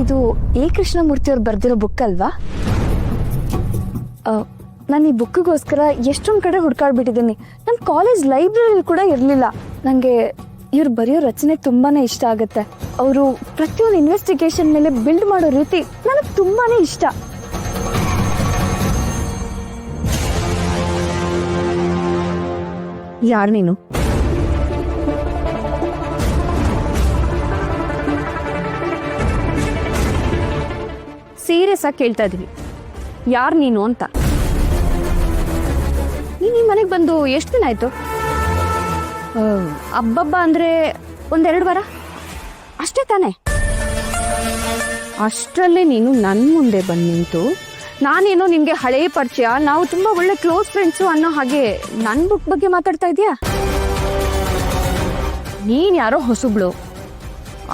ಇದು ಎ ಕೃಷ್ಣಮೂರ್ತಿಯವ್ರು ಬರೆದಿರೋ ಬುಕ್ ಅಲ್ವಾ? ನಾನು ಈ ಬುಕ್ಕಿಗೋಸ್ಕರ ಎಷ್ಟೊಂದು ಕಡೆ ಹುಡ್ಕಾಡ್ಬಿಟ್ಟಿದ್ದೀನಿ. ನನ್ನ ಕಾಲೇಜ್ ಲೈಬ್ರರಿ ಕೂಡ ಇರಲಿಲ್ಲ. ನನಗೆ ಇವ್ರು ಬರೆಯೋ ರಚನೆ ತುಂಬಾ ಇಷ್ಟ ಆಗುತ್ತೆ. ಅವರು ಪ್ರತಿಯೊಂದು ಇನ್ವೆಸ್ಟಿಗೇಷನ್ ಮೇಲೆ ಬಿಲ್ಡ್ ಮಾಡೋ ರೀತಿ ನನಗೆ ತುಂಬಾ ಇಷ್ಟ. ಯಾರು ನೀನು? ಸೀರಿಯಸ್ ಆಗಿ ಕೇಳ್ತಾ ಇದ್ದೀನಿ, ಯಾರು ನೀನು ಅಂತ. ನೀನು ಈ ಮನೆಗೆ ಬಂದು ಎಷ್ಟು ದಿನ ಆಯಿತು? ಹಬ್ಬಬ್ಬ ಅಂದರೆ 1-2 ವಾರ ಅಷ್ಟೇ ತಾನೇ? ಅಷ್ಟರಲ್ಲೇ ನೀನು ನನ್ನ ಮುಂದೆ ಬಂದು ನಿಂತು ನಾನೇನೋ ನಿನಗೆ ಹಳೆಯ ಪರಿಚಯ, ನಾವು ತುಂಬ ಒಳ್ಳೆ ಕ್ಲೋಸ್ ಫ್ರೆಂಡ್ಸು ಅನ್ನೋ ಹಾಗೆ ನನ್ನ ಬುಕ್ ಬಗ್ಗೆ ಮಾತಾಡ್ತಾ ಇದೆಯಾ? ನೀನು ಯಾರೋ ಹೊಸಬ್ಳು,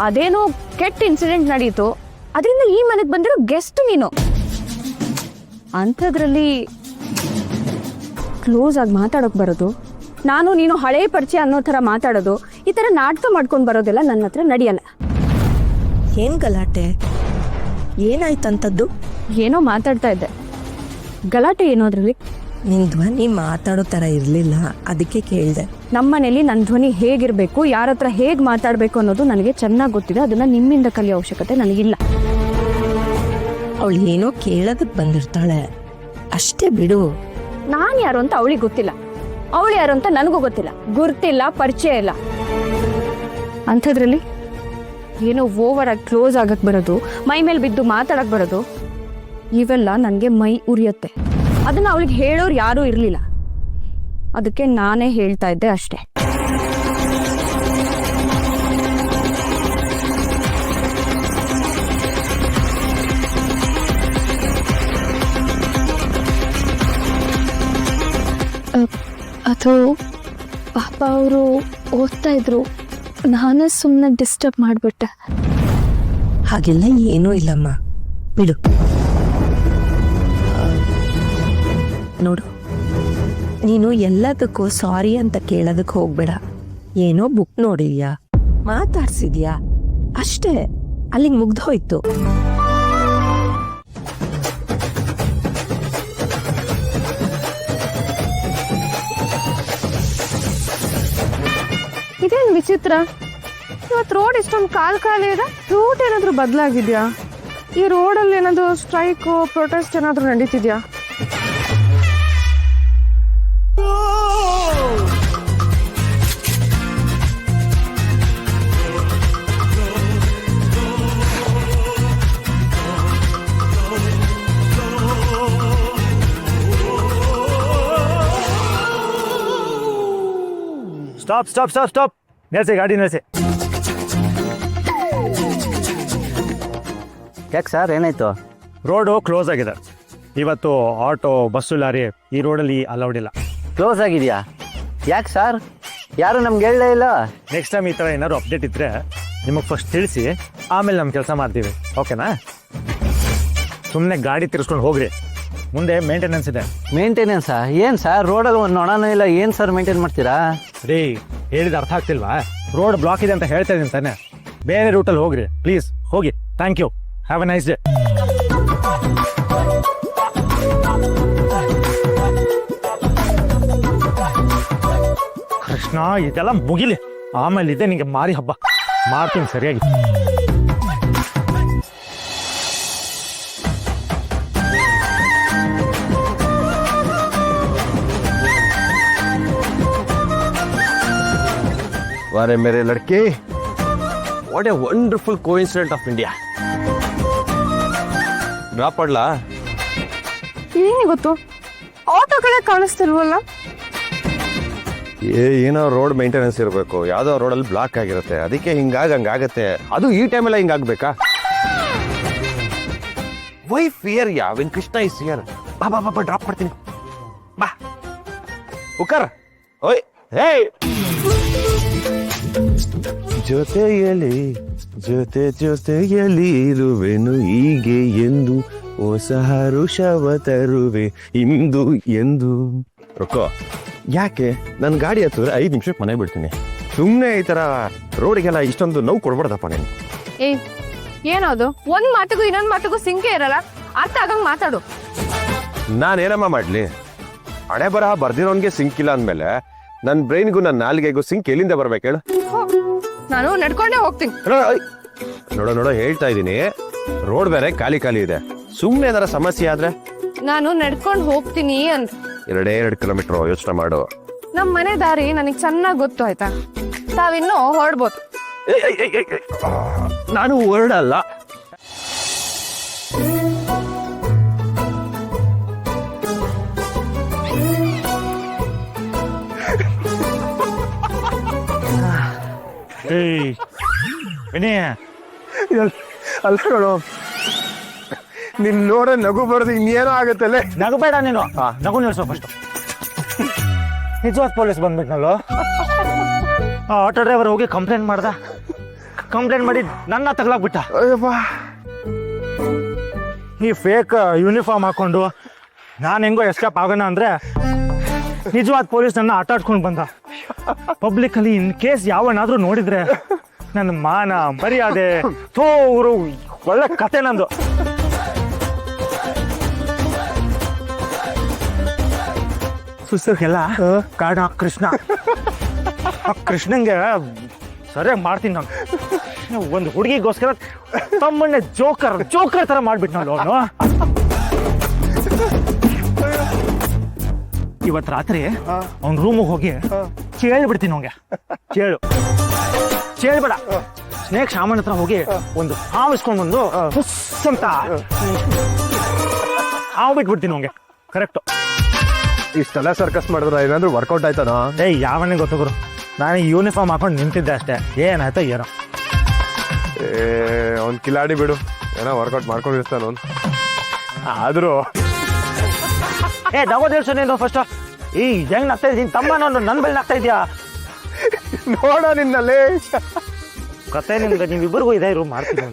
ಅದೇನೋ ಕೆಟ್ಟ ಇನ್ಸಿಡೆಂಟ್ ನಡೀತು, ಅದರಿಂದ ಈ ಮನೆಗೆ ಬಂದಿರೋ ಗೆಸ್ಟ್ ನೀನು. ಅಂಥದ್ರಲ್ಲಿ ಕ್ಲೋಸ್ ಆಗಿ ಮಾತಾಡೋಕೆ ಬರೋದು, ನಾನು ನೀನು ಹಳೆಯ ಪರಿಚಯ ಅನ್ನೋ ಥರ ಮಾತಾಡೋದು, ಈ ಥರ ನಾಟಕ ಮಾಡ್ಕೊಂಡು ಬರೋದೆಲ್ಲ ನನ್ನ ಹತ್ರ ನಡೆಯಲ್ಲ. ಏನು ಗಲಾಟೆ? ಏನಾಯ್ತಂಥದ್ದು? ಏನೋ ಮಾತಾಡ್ತಾ ಇದ್ದೆ. ಗಲಾಟೆ ಏನೋ ಅದರಲ್ಲಿ? ನಿನ್ನ ಧ್ವನಿ ಮಾತಾಡೋ ಥರ ಇರಲಿಲ್ಲ, ಅದಕ್ಕೆ ಕೇಳಿದೆ. ನಮ್ಮ ಮನೇಲಿ ನನ್ನ ಧ್ವನಿ ಹೇಗಿರಬೇಕು, ಯಾರ ಹತ್ರ ಹೇಗೆ ಮಾತಾಡಬೇಕು ಅನ್ನೋದು ನನಗೆ ಚೆನ್ನಾಗಿ ಗೊತ್ತಿದೆ. ಅದನ್ನು ನಿಮ್ಮಿಂದ ಕಲಿಯೋ ಅವಶ್ಯಕತೆ ನನಗಿಲ್ಲ. ಅವಳು ಏನೋ ಕೇಳೋದಕ್ಕೆ ಬಂದಿರ್ತಾಳೆ ಅಷ್ಟೇ, ಬಿಡು. ನಾನು ಯಾರು ಅಂತ ಅವಳಿಗೆ ಗೊತ್ತಿಲ್ಲ, ಅವಳು ಯಾರು ಅಂತ ನನಗೂ ಗೊತ್ತಿಲ್ಲ, ಗುರ್ತಿಲ್ಲ, ಪರಿಚಯ ಇಲ್ಲ. ಅಂಥದ್ರಲ್ಲಿ ಏನೋ ಓವರ್ ಆಗಿ ಕ್ಲೋಸ್ ಆಗಕ್ಕೆ ಬರೋದು, ಮೈ ಮೇಲೆ ಬಿದ್ದು ಮಾತಾಡಕ್ಕೆ ಬರೋದು, ಇವೆಲ್ಲ ನನಗೆ ಮೈ ಉರಿಯುತ್ತೆ. ಅದನ್ನು ಅವಳಿಗೆ ಹೇಳೋರು ಯಾರೂ ಇರಲಿಲ್ಲ, ಅದಕ್ಕೆ ನಾನೇ ಹೇಳ್ತಾ ಇದ್ದೆ ಅಷ್ಟೇ. ಅದು ಪಾಪ ಅವರು ಓದ್ತಾ ಇದ್ರು, ನಾನೇ ಸುಮ್ಮನೆ ಡಿಸ್ಟರ್ಬ್ ಮಾಡಿಬಿಟ್ಟೆ. ಹಾಗೆಲ್ಲ ಏನೂ ಇಲ್ಲಮ್ಮ, ಬಿಡು. ನೋಡು, ನೀನು ಎಲ್ಲದಕ್ಕೂ ಸಾರಿ ಅಂತ ಕೇಳೋದಕ್ಕೆ ಹೋಗ್ಬೇಡ. ಏನೋ ಬುಕ್ ನೋಡಿದ್ಯಾ, ಮಾತಾಡ್ಸಿದ್ಯಾ, ಅಷ್ಟೇ, ಅಲ್ಲಿಗೆ ಮುಗ್ದೋಯ್ತು. ಇದೇನು ವಿಚಿತ್ರ, ಇವತ್ತು ರೋಡ್ ಇಷ್ಟೊಂದು ಖಾಲಿ ಇದೆ. ರೂಟ್ ಏನಾದರೂ ಬದಲಾಗಿದೆಯಾ? ಈ ರೋಡಲ್ಲಿ ಏನಾದರೂ ಸ್ಟ್ರೈಕು, ಪ್ರೊಟೆಸ್ಟ್ ಏನಾದರೂ ನಡೀತಿದ್ಯಾ? ಸ್ಟಾಪ್ ಸ್ಟಾಪ್ ಸ್ಟಾಪ್ ಸ್ಟಾಪ್, ನಿಲ್ಸಿ ಗಾಡಿ ನಿಲ್ಸಿ. ಯಾಕೆ ಸರ್, ಏನಾಯ್ತು? ರೋಡು ಕ್ಲೋಸ್ ಆಗಿದೆ ಇವತ್ತು. ಆಟೋ, ಬಸ್ಸು, ಲಾರಿ ಈ ರೋಡಲ್ಲಿ ಅಲೌಡ್ ಇಲ್ಲ. ಕ್ಲೋಸ್ ಆಗಿದೆಯಾ? ಯಾಕೆ ಸರ್, ಯಾರು ನಮ್ಗೆ ಹೇಳಲೇ ಇಲ್ಲ. ನೆಕ್ಸ್ಟ್ ಟೈಮ್ ಈ ಥರ ಏನಾದ್ರು ಅಪ್ಡೇಟ್ ಇದ್ದರೆ ನಿಮಗೆ ಫಸ್ಟ್ ತಿಳಿಸಿ, ಆಮೇಲೆ ನಮ್ಮ ಕೆಲಸ ಮಾಡ್ತೀವಿ, ಓಕೆನಾ? ಸುಮ್ಮನೆ ಗಾಡಿ ತಿರ್ಸ್ಕೊಂಡು ಹೋಗ್ರಿ, ಮುಂದೆ ಮೇಂಟೆನೆನ್ಸ್ ಇದೆ. ಮೇಂಟೆನೆನ್ಸಾ? ಏನು ಸರ್, ರೋಡಲ್ಲಿ ಒಂದು ನೊಣನೂ ಇಲ್ಲ, ಏನು ಸರ್ ಮೇಂಟೈನ್ ಮಾಡ್ತೀರಾ? ರೀ, ಹೇಳಿದ ಅರ್ಥ ಆಗ್ತಿಲ್ವಾ? ರೋಡ್ ಬ್ಲಾಕ್ ಇದೆ ಅಂತ ಹೇಳ್ತಾ ಇದ್ದೀನಿ ತಾನೆ, ಬೇರೆ ರೂಟಲ್ಲಿ ಹೋಗ್ರಿ ಪ್ಲೀಸ್, ಹೋಗಿ. Thank you, have a nice day. Krishna, ಇದೆಲ್ಲ ಮುಗಿಲಿ, ಆಮೇಲೆ ಇದೆ ನಿಂಗೆ ಮಾರಿ ಹಬ್ಬ ಮಾಡ್ತೀನಿ ಸರಿಯಾಗಿ. वारे मेरे लड़के, what a wonderful coincident of India. Drop ಮಾಡ್ಲಾ? ಏನೇ ಗೊತ್ತು, ಆಟೋ ಕಡೆ ಕಾಣಿಸ್ತಿಲ್ವಲ್ಲ? ಏನೋ ರೋಡ್ ಮೇಂಟೆನೆನ್ಸ್ ಇರಬೇಕು, ಯಾವುದೋ ರೋಡಲ್ಲಿ ಬ್ಲಾಕ್ ಆಗಿರುತ್ತೆ, ಅದಕ್ಕೆ ಹಂಗಾಗತ್ತೆ. ಅದು ಈ ಟೈಮೆಲ್ಲ ಹಿಂಗಾಗ್ಬೇಕಾ? Why fear yeah when Krishna is here? ಬಾ ಬಾ ಬಾ, ಡ್ರಾಪ್ ಮಾಡ್ತೀನಿ, ಬಾ ಉಕ್ಕರ್. ಓಯ್ ಹೇ, ಜೊತೆಯಲ್ಲಿ ಜೊತೆಯಲ್ಲಿ ಇರುವೆನು ಹೀಗೆ ಎಂದು, ಹೊಸ ಹರುಷವ ತರುವೆ ಇಂದು ಎಂದು. ರೊಕ್ಕೋ, ಯಾಕೆ ನನ್ನ ಗಾಡಿ ಹತ್ತಿದ್ರೆ 5 ನಿಮಿಷಕ್ಕೆ ಮನೆ ಬಿಡ್ತೀನಿ. ಸುಮ್ಮನೆ ಈ ಥರ ರೋಡಿಗೆಲ್ಲ ಇಷ್ಟೊಂದು ನೋವು ಕೊಡ್ಬಾರ್ದಪ್ಪ ನೀನು. ಏನದು ಒಂದ್ ಮಾತಿಗೂ ಇನ್ನೊಂದ್ ಮಾತಿಗೂ ಸಿಂಕೆ ಇರಲ್ಲ, ಅರ್ಥ ಆಗಂಗ್ ಮಾತಾಡು. ನಾನೇನಮ್ಮ ಮಾಡ್ಲಿ? ಹಣೆ ಬರಹ ಬರ್ದಿರೋನ್ಗೆ ಸಿಂಕ್ ಇಲ್ಲ ಅಂದ್ಮೇಲೆ ನನ್ನ ಬ್ರೈನ್ಗೂ ನನ್ನ ನಾಲ್ಗೆಗೂ ಸಿಂಕ್ ಎಲ್ಲಿಂದ ಬರ್ಬೇಕು ಹೇಳು? ನಾನು ನಡ್ಕೊಂಡೇ ಹೋಗ್ತೀನಿ. ನೋಡೋ ಹೇಳ್ತಾ ಇದೀನಿ, ರೋಡ್ ಬೇರೆ ಖಾಲಿ ಇದೆ. ಸುಮ್ನೆ ಏನಾರ ಸಮಸ್ಯೆ ಆದ್ರೆ ನಾನು ನಡ್ಕೊಂಡ್ ಹೋಗ್ತೀನಿ ಅಂತ. 2 ಕಿಲೋಮೀಟರ್ ಯೋಚನೆ ಮಾಡು. ನಮ್ ಮನೆ ದಾರಿ ನನಗ್ ಚೆನ್ನಾಗ್ ಗೊತ್ತು ಆಯ್ತಾ, ತಾವಿನ್ನು ಹೊರಡ್ಬೋದು. ನಾನು ಹೊರಡಲ್ಲ. ಏಯ್ ವಿನಯ, ಅಲ್ಲ ನೋಡು, ನಿನ್ ನೋಡ ನಗು ಬರೋದು ಇನ್ನೇನೋ ಆಗತ್ತಲ್ಲೇ. ನಗಬೇಡ ನೀನು, ನಗು ನಿಲ್ಸೋ ಫಸ್ಟ್. ನಿಜವಾದ ಪೊಲೀಸ್ ಬಂದ್ಬಿಟ್ನಲ್ಲೋ. ಆ ಆಟೋ ಡ್ರೈವರ್ ಹೋಗಿ ಕಂಪ್ಲೇಂಟ್ ಮಾಡಿ ನನ್ನ ತಗ್ಲಾಕ್ಬಿಟ್ಟ. ಈ ಫೇಕ್ ಯೂನಿಫಾರ್ಮ್ ಹಾಕೊಂಡು ನಾನು ಹೆಂಗೋ ಎಸ್ಕೇಪ್ ಆಗೋಣ ಅಂದ್ರೆ ನಿಜವಾದ ಪೊಲೀಸ್ ನನ್ನ ಆಟ ಆಡ್ಕೊಂಡು ಬಂದ. ಪಬ್ಲಿಕ್ ಅಲ್ಲಿ ಇನ್ ಕೇಸ್ ಯಾವನಾದ್ರೂ ನೋಡಿದ್ರೆ ನನ್ನ ಮಾನ ಮರ್ಯಾದೆ ತೋರು ಒಳ್ಳೆ ಕತೆ ನಂದು. ಸುಸ್ತಕ್ಕೆಲ್ಲ ಕಾರಣ ಕೃಷ್ಣ. ಆ ಕೃಷ್ಣಂಗೆ ಸರಿಯಾಗಿ ಮಾಡ್ತೀನಿ ನಾನು. ಒಂದು ಹುಡುಗಿಗೋಸ್ಕರ ತಮ್ಮನ್ನೇ ಜೋಕರ್ ತರ ಮಾಡ್ಬಿಟ್ನಲ್ಲ ಅವನು. ಇವತ್ತು ರಾತ್ರಿ ಅವ್ನ ರೂಮಿಗೆ ಹೋಗಿ ಕೇಳ್ಬಿಡ್ತೀನಿ ಅವ್ಗೆ. ಕೇಳ್ಬೇಡ, ಸ್ನೇಕ್ ಶಾಮನ್ ಹತ್ರ ಹೋಗಿ ಒಂದು ಹಾವು ಇಸ್ಕೊಂಡ್ ಬಂದು ಹುಸ್ ಅಂತ ಹಾವು ಬಿಟ್ಬಿಡ್ತೀನಿ ಅವ್ಗೆ. ಕರೆಕ್ಟ್. ಇಷ್ಟೆಲ್ಲ ಸರ್ಕಸ್ ಮಾಡಿದ್ರೆ ಏನಾದ್ರು ವರ್ಕೌಟ್ ಆಯ್ತಾನೋ? ಏಯ್ ಯಾವನೇ ಗೊತ್ತಗುರು, ನಾನು ಯೂನಿಫಾರ್ಮ್ ಹಾಕೊಂಡು ನಿಂತಿದ್ದೆ ಅಷ್ಟೇ. ಏನಾಯ್ತೋ ಏನೋ. ಅವ್ನ್ ಕಿಲಾಡಿ ಬಿಡು, ಏನೋ ವರ್ಕೌಟ್ ಮಾಡ್ಕೊಂಡಿರ್ತಾನ ಅವ್ನು. ಆದ್ರೂ ನಗೋ ದೇಶ ನೀನು ಫಸ್ಟ್. ಈ ಹೆಂಗ್ ನಗ್ತಾ ಇದ್ದೀನಿ ತಮ್ಮ, ನನ್ನ ಬೆಳೆ ನಗ್ತಾ ಇದೆಯಾ? ನೋಡ ನಿನ್ನಲ್ಲಿ ಕತೆ ನಿಮ್ಗೆ ನೀವಿಬ್ಬರಿಗೂ ಇದೇ ಮಾಡ್ತೀನಿ.